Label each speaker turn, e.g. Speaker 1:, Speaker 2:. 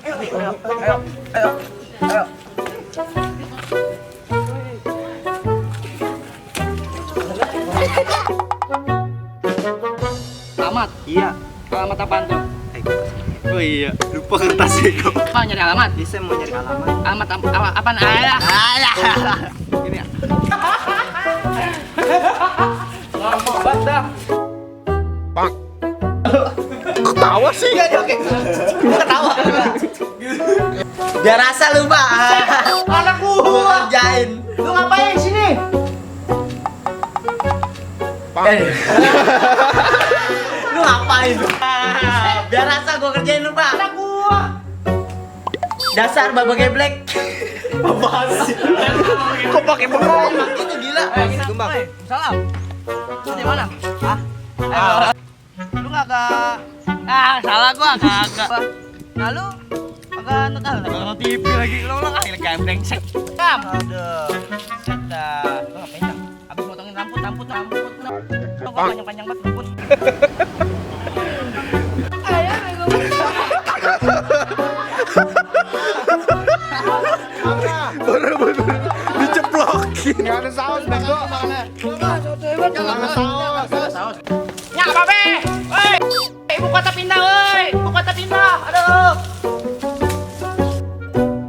Speaker 1: Ayo.
Speaker 2: Alamat?
Speaker 1: Iya.
Speaker 2: Alamat apaan tuh?
Speaker 1: Oh iya, lupa kertas itu.
Speaker 2: Apa nyari alamat?
Speaker 1: Bisa mau nyari alamat.
Speaker 2: Alamat apaan? Alah.
Speaker 1: Gini ya.
Speaker 2: Lama banget dah.
Speaker 1: Ketawa sih.
Speaker 2: Iya, oke. Ketawa.
Speaker 1: Biar rasa lu, Pak.
Speaker 2: Anak
Speaker 1: Gua
Speaker 2: gua.
Speaker 1: kerjain.
Speaker 2: Lu ngapain di sini?
Speaker 1: Lu ngapain? Biar rasa gua kerjain lu, Pak.
Speaker 2: Anak gua.
Speaker 1: Dasar baba geblek. Apaan sih? Kok pakai bengong? Itu gila.
Speaker 2: Gini,
Speaker 1: Tumbang.
Speaker 2: Salam. Lu di mana?
Speaker 1: Hah?
Speaker 2: Lu kagak. Salah gua kagak. Nah, lu kagak nonton TV lagi. Lu lagi brengsek. Kam.
Speaker 1: Aduh.
Speaker 2: Dah, lu ngapain dah? Abis motongin rambut. Kok panjang-panjang banget rambut.
Speaker 3: Bener-bener diceplokin. Gak ada saus, bego.
Speaker 2: Saus. Ya, Babe. Woi. Ibu kota pindah, woi.